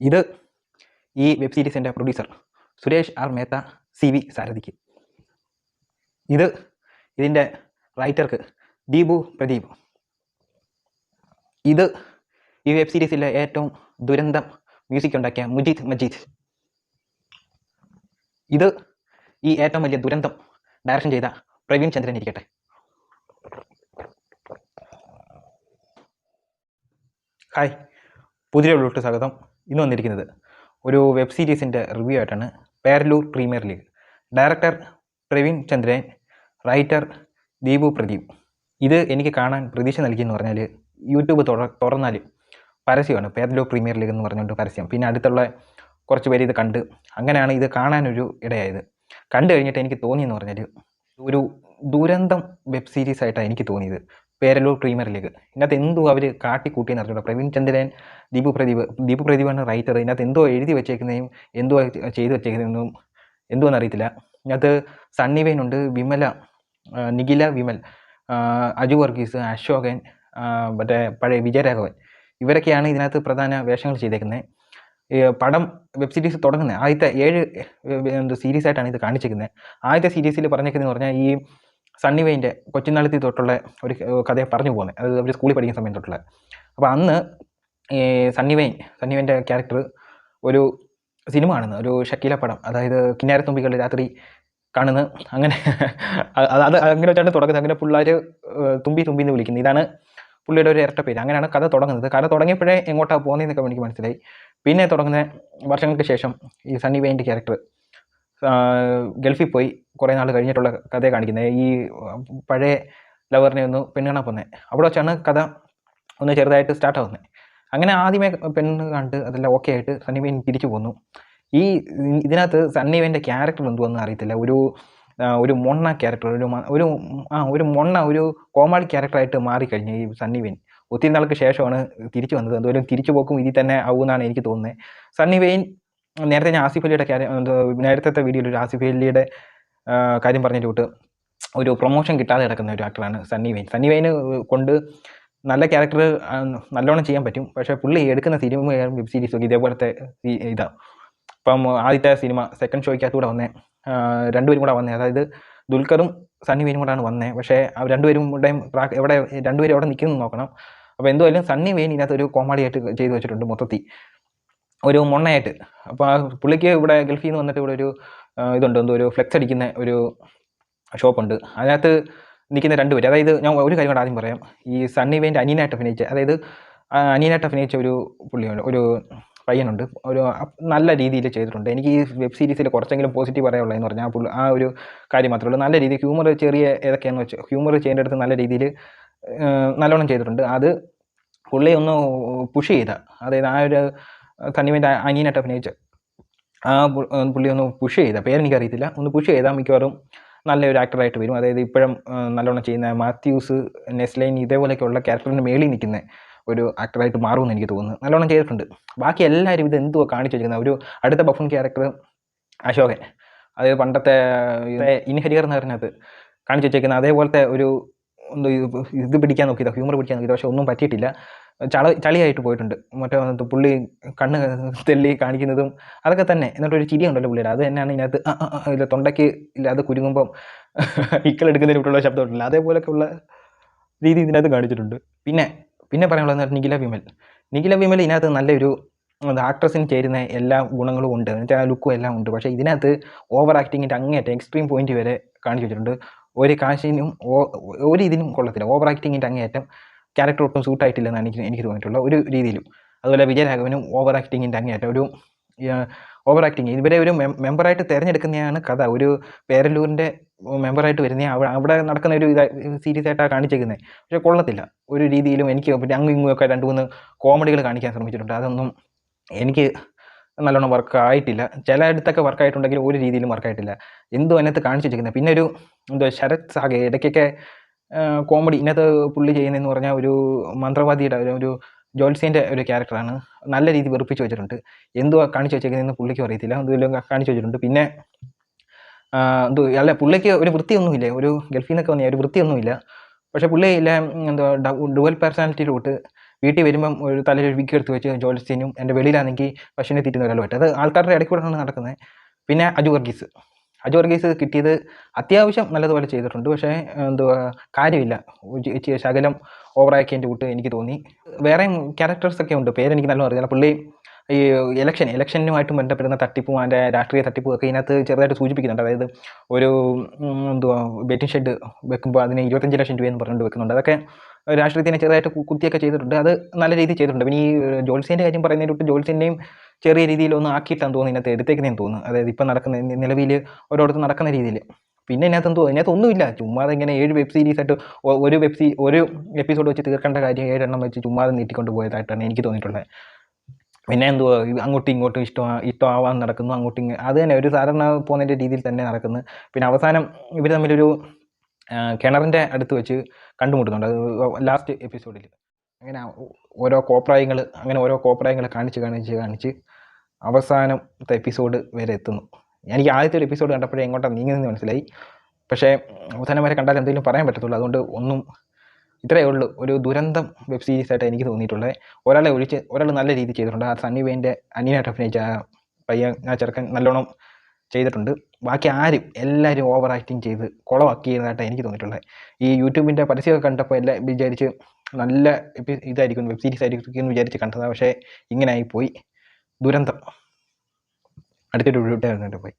ഇത് ഈ വെബ് സീരീസിൻ്റെ producer Suresh R Mehta CV സാരഥിക്ക്. ഇതിൻ്റെ റൈറ്റർക്ക് ദീപു പ്രദീപ്. ഇത് ഈ വെബ് സീരീസിലെ ഏറ്റവും ദുരന്തം മ്യൂസിക് ഉണ്ടാക്കിയ മുജീദ് മജീദ്. ഇത് ഈ ഏറ്റവും വലിയ ദുരന്തം ഡയറക്ഷൻ ചെയ്ത പ്രവീൺ ചന്ദ്രൻ ഇരിക്കട്ടെ. ഹായ്, പുതിയ വീഡിയോയിലോട്ട് സ്വാഗതം. ഇന്ന് വന്നിരിക്കുന്നത് ഒരു വെബ് സീരീസിൻ്റെ റിവ്യൂ ആയിട്ടാണ്. Perilloor premier league. Director Praveen ചന്ദ്രൻ, റൈറ്റർ ദീപു പ്രദീപ്. ഇത് എനിക്ക് കാണാൻ പ്രതീക്ഷ നൽകിയെന്ന് പറഞ്ഞാൽ യൂട്യൂബ് തുറന്നാൽ പരസ്യമാണ്, പേരലൂർ പ്രീമിയർ ലീഗ് എന്ന് പറഞ്ഞുകൊണ്ട് പരസ്യം. പിന്നെ അടുത്തുള്ള കുറച്ച് പേര് ഇത് കണ്ട്, അങ്ങനെയാണ് ഇത് കാണാനൊരു ഇടയായത്. കണ്ടു കഴിഞ്ഞിട്ട് എനിക്ക് തോന്നിയെന്ന് പറഞ്ഞാൽ ഒരു ദുരന്തം വെബ് സീരീസ് ആയിട്ടാണ് എനിക്ക് തോന്നിയത് പേരലൂർ പ്രീമിയർ ലീഗ്. ഇതിനകത്ത് എന്തോ അവർ കാട്ടിക്കൂട്ടിയെന്ന് അറിഞ്ഞൂടാ. പ്രവീൺ ചന്ദ്രൻ, ദീപു പ്രദീപാണ് റൈറ്റർ. ഇതിനകത്ത് എന്തോ എഴുതി വെച്ചേക്കുന്നതും എന്തോ ചെയ്തു വെച്ചേക്കുന്നതും എന്തോന്ന് അറിയത്തില്ല. ഇതിനകത്ത് സണ്ണി വെയിൻ ഉണ്ട്, വിമല, നിഖില വിമൽ, അജു വർഗീസ്, അശോകൻ, മറ്റേ പഴയ വിജയരാഘവൻ, ഇവരൊക്കെയാണ് ഇതിനകത്ത് പ്രധാന വേഷങ്ങൾ ചെയ്തേക്കുന്നത്. പടം വെബ് സീരീസ് തുടങ്ങുന്നത് ആദ്യത്തെ 7 സീരീസ് ആയിട്ടാണ് ഇത് കാണിച്ചിരിക്കുന്നത്. ആദ്യത്തെ സീരീസിൽ പറഞ്ഞേക്കുന്നതെന്ന് പറഞ്ഞാൽ ഈ സണ്ണി വെയിൻ്റെ കൊച്ചുനാളത്തിൽ തൊട്ടുള്ള ഒരു കഥയെ പറഞ്ഞു പോകുന്നത്, അത് അവർ സ്കൂളിൽ പഠിക്കുന്ന സമയം തൊട്ടുള്ള. അപ്പോൾ അന്ന് ഈ സണ്ണി വെയിൻ്റെ ക്യാരക്ടർ ഒരു സിനിമ കാണുന്നത്, ഒരു ഷക്കീല പടം, അതായത് കിന്നാരത്തുമ്പികൾ രാത്രി കാണുന്നത്. അങ്ങനെ അത് അങ്ങനെ വെച്ചാണ് തുടങ്ങുന്നത്. അങ്ങനെ പിള്ളേർ തുമ്പി എന്ന് വിളിക്കുന്നത്. ഇതാണ് പുള്ളിയുടെ ഒരു ഇരട്ട പേര്. അങ്ങനെയാണ് കഥ തുടങ്ങുന്നത്. കഥ തുടങ്ങിയപ്പോഴേ എങ്ങോട്ടാണ് പോകുന്നതെന്നൊക്കെ എനിക്ക് മനസ്സിലായി. പിന്നെ തുടങ്ങുന്ന വർഷങ്ങൾക്ക് ശേഷം ഈ സണ്ണി വെയിൻ്റെ ക്യാരക്ടർ ഗൾഫിൽ പോയി കുറേ നാൾ കഴിഞ്ഞിട്ടുള്ള കഥയെ കാണിക്കുന്നത്. ഈ പഴയ ലവറിനെ ഒന്ന് പെണ്ണ് പോകുന്നത്, അവിടെ വെച്ചാണ് കഥ ഒന്ന് ചെറുതായിട്ട് സ്റ്റാർട്ടാവുന്നത്. അങ്ങനെ ആദ്യമേ പെണ്ണ് കണ്ട് അതെല്ലാം ഓക്കെ ആയിട്ട് സണ്ണി വെയിൻ തിരിച്ചു പോന്നു. ഇതിനകത്ത് സണ്ണി വെയിൻ്റെ ക്യാരക്ടർ എന്തുവെന്ന് അറിയത്തില്ല. ഒരു മൊണ്ണ ക്യാരക്ടർ, ഒരു കോമാളി ക്യാരക്ടറായിട്ട് മാറിക്കഴിഞ്ഞു ഈ സണ്ണി വെയിൻ. ഒത്തിരി നാൾക്ക് ശേഷമാണ് തിരിച്ചു വന്നത്. എന്തുവരും തിരിച്ചു പോക്കും ഇതിൽ തന്നെ ആവുമെന്നാണ് എനിക്ക് തോന്നുന്നത്. സണ്ണി വെയിൻ നേരത്തെ ഞാൻ ആസിഫ് അലിയുടെ നേരത്തെ വീഡിയോയിൽ ഒരു ആസിഫ് അലിയുടെ കാര്യം പറഞ്ഞിട്ട് ഒരു പ്രൊമോഷൻ കിട്ടാതെ കിടക്കുന്ന ഒരു ആക്ടറാണ് സണ്ണി വെയിൻ. സണ്ണി വെയിന് കൊണ്ട് നല്ല ക്യാരക്ടർ നല്ലോണം ചെയ്യാൻ പറ്റും. പക്ഷേ പുള്ളി എടുക്കുന്ന സിനിമയും വെബ് സീരീസൊക്കെ ഇതേപോലത്തെ ഇതാണ്. ഇപ്പം ആദ്യത്തെ സിനിമ സെക്കൻഡ് ഷോയ്ക്കകത്തൂടെ വന്നേ, രണ്ടുപേരും കൂടെ വന്നേ, അതായത് ദുൽഖറും സണ്ണി വെയിനും കൂടെയാണ് വന്നത്. പക്ഷേ രണ്ടുപേരും അവിടെ നിൽക്കുന്നു നോക്കണം. അപ്പോൾ എന്തുമായാലും സണ്ണി വെയിൻ ഇതിനകത്ത് ഒരു കോമഡിയായിട്ട് ചെയ്തു വെച്ചിട്ടുണ്ട്, മൊത്തത്തിൽ ഒരു മൊണ്ണയായിട്ട്. അപ്പോൾ ആ പുള്ളിക്ക് ഇവിടെ ഗൾഫിൽ നിന്ന് വന്നിട്ട് ഇവിടെ ഒരു ഇതുണ്ട്, എന്തോ ഒരു ഫ്ലെക്സ് അടിക്കുന്ന ഒരു ഷോപ്പുണ്ട്. അതിനകത്ത് നിൽക്കുന്ന രണ്ടുപേര്, അതായത് ഞാൻ ഒരു കാര്യം കൂടെ ആദ്യം പറയാം. ഈ സണ്ണി വെയിൻ്റെ അനിയനായിട്ട് അഭിനയിച്ച ഒരു പുള്ളിയുണ്ട്, ഒരു പയ്യനുണ്ട്. ഒരു നല്ല രീതിയിൽ ചെയ്തിട്ടുണ്ട്. എനിക്ക് ഈ വെബ് സീരീസിൽ കുറച്ചെങ്കിലും പോസിറ്റീവ് പറയാനുള്ളതെന്ന് പറഞ്ഞാൽ ആ ഒരു കാര്യം മാത്രമേ ഉള്ളൂ. നല്ല രീതിയിൽ ഹ്യൂമർ, ചെറിയ ഏതൊക്കെയാണെന്ന് വെച്ചാൽ ഹ്യൂമർ ചെയ്യേണ്ടടുത്ത് നല്ല രീതിയിൽ നല്ലോണം ചെയ്തിട്ടുണ്ട്. അത് പുള്ളി ഒന്ന് പുഷ് ചെയ്ത, അതായത് ആ ഒരു സണ്ണി വെയിൻ്റെ അനിയനായിട്ട് അഭിനയിച്ച പുള്ളി ഒന്ന് പുഷ് ചെയ്ത, പേരെനിക്കറിയത്തില്ല, ഒന്ന് പുഷ് ചെയ്താൽ മിക്കവാറും നല്ലൊരു ആക്ടറായിട്ട് വരും. അതായത് ഇപ്പോഴും നല്ലോണം ചെയ്യുന്ന മാത്യൂസ്, നെസ്ലൈൻ, ഇതേപോലെയൊക്കെയുള്ള ക്യാരക്ടറിന് മേളിൽ നിൽക്കുന്ന ഒരു ആക്ടറായിട്ട് മാറുമെന്ന് എനിക്ക് തോന്നുന്നു. നല്ലോണം ചെയ്തിട്ടുണ്ട്. ബാക്കി എല്ലാവരും ഇത് എന്തുവാ കാണിച്ചു വെച്ചിരിക്കുന്നത്. ഒരു അടുത്ത ബഫൂൺ ക്യാരക്ടർ അശോകൻ, അതായത് പണ്ടത്തെ ഇൻഹരിയർ എന്ന് പറഞ്ഞത് കാണിച്ചു വെച്ചേക്കുന്നത് അതേപോലത്തെ ഒരു ഇത് പിടിക്കാൻ നോക്കിയതാണ്, ഹ്യൂമർ പിടിക്കാൻ നോക്കിയത്. പക്ഷെ ഒന്നും പറ്റിയിട്ടില്ല, ചളിയായിട്ട് പോയിട്ടുണ്ട്. മറ്റേ പുള്ളി കണ്ണ് തെല്ലി കാണിക്കുന്നതും അതൊക്കെ തന്നെ. എന്നിട്ടൊരു ചിരി ഉണ്ടല്ലോ പുള്ളിയുടെ, അത് തന്നെയാണ് ഇതിനകത്ത് ഇല്ല തൊണ്ടയ്ക്ക് ഇല്ല, അത് കുരുങ്ങുമ്പം ഇക്കളെടുക്കുന്നതിന് വിട്ടുള്ള ശബ്ദം ഉണ്ടല്ലോ, അതേപോലെയൊക്കെ ഉള്ള രീതി ഇതിനകത്ത് കാണിച്ചിട്ടുണ്ട്. പിന്നെ പറയാനുള്ളത് നിഖില വിമൽ ഇതിനകത്ത് നല്ലൊരു ആക്ട്രസിന് ചേരുന്ന എല്ലാ ഗുണങ്ങളും ഉണ്ട്, എന്നിട്ട് ആ ലുക്കും എല്ലാം ഉണ്ട്. പക്ഷേ ഇതിനകത്ത് ഓവർ ആക്ടിങ്ങിൻ്റെ അങ്ങേറ്റം എക്സ്ട്രീം പോയിന്റ് വരെ കാണിച്ചു വെച്ചിട്ടുണ്ട്. ഒരു കാശിനും ഒരു ഇതിനും കൊള്ളത്തില്ല. ഓവർ ആക്ടിങ്ങിൻ്റെ അങ്ങേറ്റം, ക്യാരക്ടർ ഒട്ടും സൂട്ടായിട്ടില്ലെന്നാണ് എനിക്ക് തോന്നിയിട്ടുള്ള ഒരു രീതിയിലും. അതുപോലെ വിജയരാഘവനും ഓവർ ആക്ടിങ്ങിൻ്റെ അങ്ങേറ്റം, ഒരു ഓവർ ആക്ടിങ്. ഇവരെ ഒരു മെമ്പറായിട്ട് തിരഞ്ഞെടുക്കുന്നതാണ് കഥ. ഒരു പേരലൂരിൻ്റെ മെമ്പറായിട്ട് വരുന്ന അവിടെ നടക്കുന്ന ഒരു സീരീസ് ആയിട്ടാണ് കാണിച്ചേക്കുന്നത്. പക്ഷേ കൊള്ളത്തില്ല ഒരു രീതിയിലും. എനിക്ക് പിന്നെ അങ്ങും ഇങ്ങുമൊക്കെ 2-3 കോമഡികൾ കാണിക്കാൻ ശ്രമിച്ചിട്ടുണ്ട്. അതൊന്നും എനിക്ക് നല്ലോണം വർക്കായിട്ടില്ല. ചില അടുത്തൊക്കെ വർക്കായിട്ടുണ്ടെങ്കിൽ ഒരു രീതിയിലും വർക്കായിട്ടില്ല. എന്തോ അതിനകത്ത് കാണിച്ചു വെച്ചിരിക്കുന്നത്. പിന്നെ എന്തോ ശരത് സാഗെ ഇടയ്ക്കൊക്കെ കോമഡി ഇതിനകത്ത് പുള്ളി ചെയ്യുന്നതെന്ന് പറഞ്ഞാൽ ഒരു മന്ത്രവാദിയുടെ ഒരു ജോത്സ്യൻ്റെ ഒരു ക്യാരക്ടറാണ്. നല്ല രീതി വെറുപ്പിച്ച് വെച്ചിട്ടുണ്ട്. എന്തുവാ കാണിച്ചു വെച്ചേക്കുന്നതെന്ന് പുള്ളിക്കും അറിയത്തില്ല, എന്തെങ്കിലും കാണിച്ചു വെച്ചിട്ടുണ്ട്. പിന്നെ പുള്ളിക്ക് ഒരു വൃത്തിയൊന്നുമില്ല, ഒരു ഗൾഫിൽ നിന്നൊക്കെ വന്ന ഒരു വൃത്തിയൊന്നുമില്ല. പക്ഷേ പുള്ളി ഡുവൽ പേഴ്സണാലിറ്റിയിലോട്ട് വീട്ടിൽ വരുമ്പം ഒരു തലയിൽ ഒരു വിഗ് എടുത്ത് വെച്ച് ജോത്സ്യനും എൻ്റെ വെളിയിലാണെങ്കിൽ പശുവിനെ തീറ്റുന്ന ഒരാളുമായിട്ട് അത് ആൾക്കാരുടെ ഇടയ്ക്ക് കൂടെയാണ് നടക്കുന്നത്. പിന്നെ അജു വർഗീസ് കിട്ടിയത് അത്യാവശ്യം നല്ലതുപോലെ ചെയ്തിട്ടുണ്ട്. പക്ഷേ എന്തുവാ കാര്യമില്ല, ശകലം ഓവറാക്കിയതിൻ്റെ കൂട്ട് എനിക്ക് തോന്നി. വേറെയും ക്യാരക്ടേഴ്സൊക്കെ ഉണ്ട്, പേരെനിക്ക് നല്ലോണം അറിയില്ല. പുള്ളി ഈ ഇലക്ഷനുമായിട്ട് ബന്ധപ്പെടുന്ന തട്ടിപ്പും അതിൻ്റെ രാഷ്ട്രീയ തട്ടിപ്പും ഒക്കെ ഇതിനകത്ത് ചെറുതായിട്ട് സൂചിപ്പിക്കുന്നുണ്ട്. അതായത് ഒരു എന്തുവാ ബെറ്റിംഗ് ഷെഡ് വെക്കുമ്പോൾ അതിന് 25 ലക്ഷം രൂപയെന്ന് പറഞ്ഞുകൊണ്ട് വെക്കുന്നുണ്ട്. അതൊക്കെ രാഷ്ട്രീയത്തിനെ ചെറുതായിട്ട് കുത്തിയൊക്കെ ചെയ്തിട്ടുണ്ട്. അത് നല്ല രീതിയിൽ ചെയ്തിട്ടുണ്ട്. പിന്നെ ഈ ജോത്സ്യൻ്റെ കാര്യം പറയുന്നതിന് തൊട്ട് ജോത്സ്യൻ്റെയും ചെറിയ രീതിയിലൊന്നും ആക്കിയിട്ടാന്ന് തോന്നുന്നു ഇതിനകത്ത് എടുത്തേക്കുന്നതെന്ന് തോന്നുന്നു. അതായത് ഇപ്പം നടക്കുന്ന നിലവിൽ ഓരോരുത്തർ നടക്കുന്ന രീതിയിൽ. പിന്നെ ഇതിനകത്ത് ഒന്നുമില്ല, ചുമ്മാതെ ഇങ്ങനെ 7 വെബ് സീരീസായിട്ട് ഒരു എപ്പിസോഡ് വെച്ച് തീർക്കേണ്ട കാര്യം 7 എണ്ണം വെച്ച് ചുമ്മാതെ നീട്ടിക്കൊണ്ട് പോയതായിട്ടാണ് എനിക്ക് തോന്നിയിട്ടുള്ളത്. പിന്നെ എന്തുവാ അങ്ങോട്ടും ഇങ്ങോട്ടും ഇഷ്ടമാവാൻ നടക്കുന്നു, അങ്ങോട്ടും അത് തന്നെ ഒരു സാധാരണ പോകുന്നതിൻ്റെ രീതിയിൽ തന്നെ നടക്കുന്നു. പിന്നെ അവസാനം ഇവർ തമ്മിലൊരു കിണറിൻ്റെ അടുത്ത് വെച്ച് കണ്ടുമുട്ടുന്നുണ്ട്, അത് ലാസ്റ്റ് എപ്പിസോഡിൽ. അങ്ങനെ ഓരോ കോപ്രായങ്ങൾ കാണിച്ച് അവസാനത്തെ എപ്പിസോഡ് വരെ എത്തുന്നു. എനിക്ക് ആദ്യത്തെ ഒരു എപ്പിസോഡ് കണ്ടപ്പോഴേ എങ്ങോട്ടാണ് നീങ്ങുന്നതെന്ന് മനസ്സിലായി. പക്ഷേ അവസാനം വരെ കണ്ടാൽ എന്തെങ്കിലും പറയാൻ പറ്റത്തുള്ളൂ. അതുകൊണ്ട് ഇത്രയേ ഉള്ളൂ. ഒരു ദുരന്തം വെബ് സീരീസായിട്ട് എനിക്ക് തോന്നിയിട്ടുള്ളത്. ഒരാൾ നല്ല രീതിയിൽ ചെയ്തിട്ടുണ്ട്. ആ സണ്ണി വെയിൻ്റെ അനിയനായിട്ട് അഭിനയിച്ച ആ ചെറുക്കൻ നല്ലോണം ചെയ്തിട്ടുണ്ട്. ബാക്കി എല്ലാവരും ഓവർ ആക്ടിങ് ചെയ്ത് കുളമാക്കിയതായിട്ടാണ് എനിക്ക് തോന്നിയിട്ടുള്ളത്. ഈ യൂട്യൂബിൻ്റെ പരസ്യമൊക്കെ കണ്ടപ്പോൾ എല്ലാം വിചാരിച്ച് നല്ല ഇതായിരിക്കും, വെബ് സീരീസ് ആയിരിക്കും എന്ന് വിചാരിച്ച് കണ്ടതാണ്. പക്ഷേ ഇങ്ങനെ ആയിപ്പോയി. ദുരന്തം. അടുത്തൊരു വീഡിയോ പോയി.